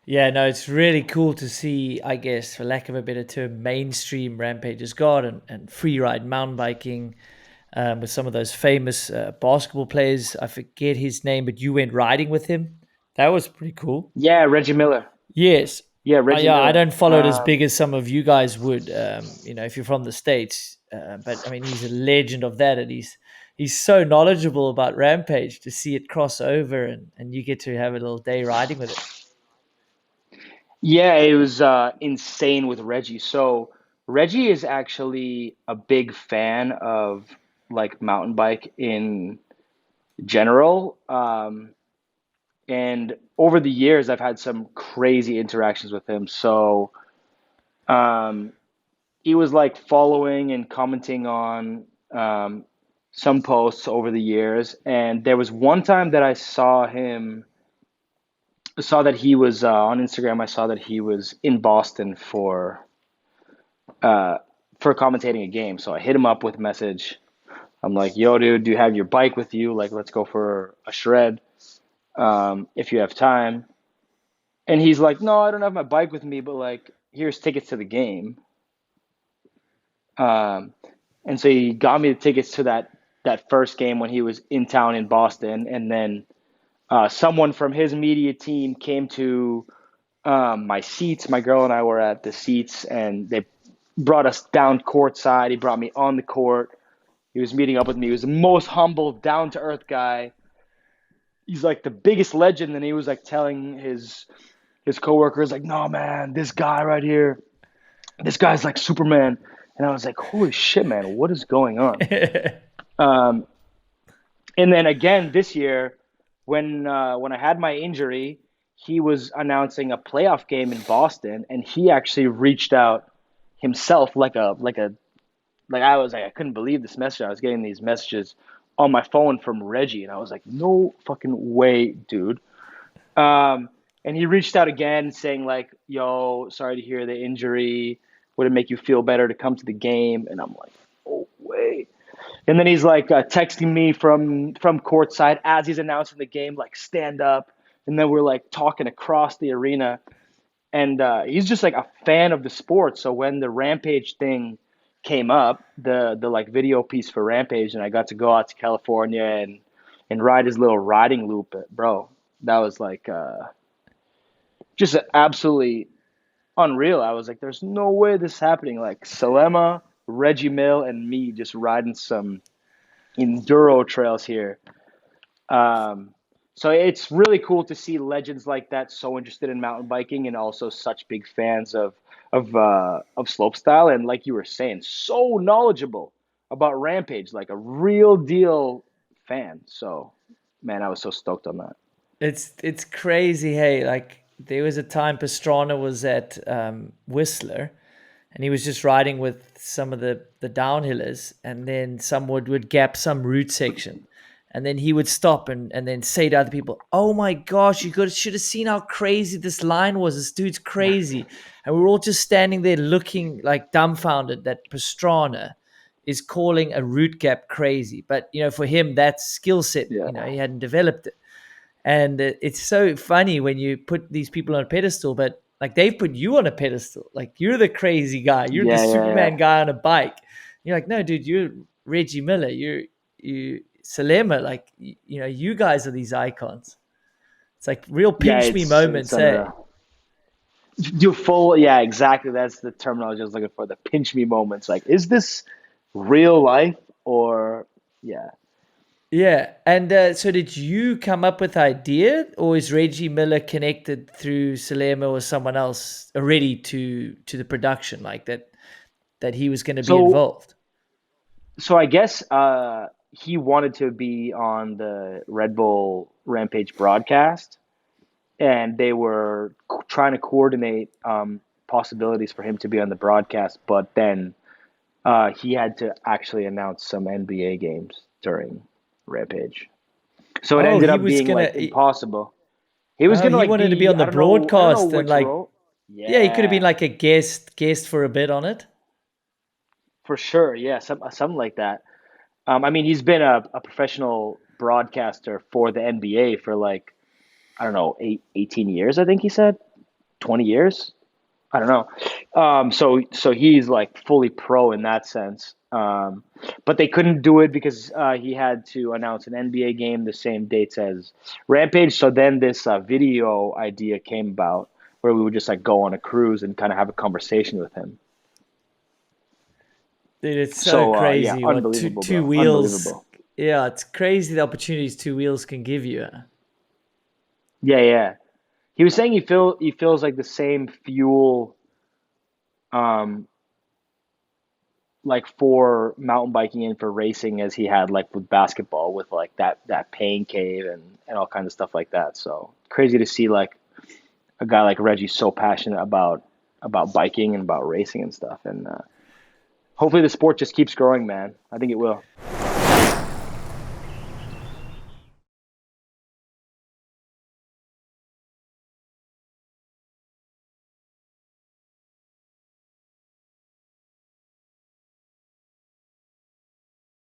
Yeah, no, it's really cool to see, I guess, for lack of a better term, mainstream Rampage has got and free ride mountain biking with some of those famous basketball players. I forget his name, but you went riding with him. That was pretty cool. Yeah, Reggie Miller. Yes. Yeah, Reggie Yeah, I Miller. don't follow it as big as some of you guys would, if you're from the States. But I mean, he's a legend of that, and he's so knowledgeable about Rampage to see it cross over, and you get to have a little day riding with it. Yeah, it was insane with Reggie. So Reggie is actually a big fan of like mountain bike in general. And over the years, I've had some crazy interactions with him. So um, he was like following and commenting on some posts over the years. And there was one time that I saw that he was on Instagram. I saw that he was in Boston uh, for commentating a game. So I hit him up with a message. I'm like, "Yo, dude, do you have your bike with you? Like, let's go for a shred if you have time." And he's like, "No, I don't have my bike with me, but like, here's tickets to the game." Um, and so he got me the tickets to that first game when he was in town in Boston, and then someone from his media team came to my seats. My girl and I were at the seats, and they brought us down courtside. He brought me on the court. He was meeting up with me. He was the most humble, down to earth guy. He's like the biggest legend, and he was like telling his coworkers, like, "No, man, this guy right here, this guy's like Superman." And I was like, "Holy shit, man, what is going on?" Um, and then again this year, when I had my injury, he was announcing a playoff game in Boston, and he actually reached out himself, like I was like I couldn't believe this message. I was getting these messages on my phone from Reggie, and I was like, "No fucking way, dude." Um, and he reached out again, saying like, "Yo, sorry to hear the injury. Would it make you feel better to come to the game?" And I'm like, "Oh wait." And then he's like texting me from courtside as he's announcing the game, like, "Stand up." And then we're like talking across the arena, and he's just like a fan of the sport. So when the Rampage thing came up, the like video piece for Rampage, and I got to go out to California and ride his little riding loop, bro, that was like just absolutely unreal. I was like, "There's no way this is happening." Like Salema, Reggie Mill, and me just riding some enduro trails here. Um, so it's really cool to see legends like that so interested in mountain biking and also such big fans of slopestyle, and like you were saying, so knowledgeable about Rampage, like a real deal fan. So, man, I was so stoked on that. It's crazy, hey. Like there was a time Pastrana was at Whistler, and he was just riding with some of the downhillers, and then some would gap some route section, and then he would stop and then say to other people, "Oh my gosh, you could should have seen how crazy this line was. This dude's crazy," and we were all just standing there looking like dumbfounded that Pastrana is calling a route gap crazy. But for him, that's skill set. Yeah, He hadn't developed it. And it's so funny when you put these people on a pedestal, but like they've put you on a pedestal. Like you're the crazy guy. You're the yeah, yeah, Superman yeah, guy on a bike. You're like, no, dude, you're Reggie Miller. You Salema. Like you guys are these icons. It's like real yeah. pinch me It's moments, eh? unreal. Do full, yeah, exactly. That's the terminology I was looking for. The pinch me moments. Like, is this real life or yeah? Yeah. And so did you come up with the idea, or is Reggie Miller connected through Salema or someone else already to the production, like that he was going to be So involved? So I guess he wanted to be on the Red Bull Rampage broadcast, and they were trying to coordinate possibilities for him to be on the broadcast. But then he had to actually announce some NBA games during Rampage, so it Oh, ended he up was being gonna. like impossible. He was Oh, gonna he like wanted to be be, on the I don't know broadcast and which like, role. yeah, he could have been Yeah, like a guest for a bit on it. for sure. Yeah, something like that. I mean, he's been a professional broadcaster for the NBA for like I don't know, 18 years, I think he said. 20 years. I don't know. So he's like fully pro in that sense. But they couldn't do it because he had to announce an NBA game the same dates as Rampage. So then this video idea came about where we would just like go on a cruise and kind of have a conversation with him. Dude, it's so So yeah, crazy what unbelievable, two bro. wheels. Unbelievable. Yeah, it's crazy the opportunities two wheels can give you. Yeah, yeah. He was saying he feels like the same fuel um like for mountain biking and for racing as he had like with basketball with like that pain cave and all kinds of stuff like that. So crazy to see like a guy like Reggie so passionate about biking and about racing and stuff. And hopefully the sport just keeps growing, man. I think it will.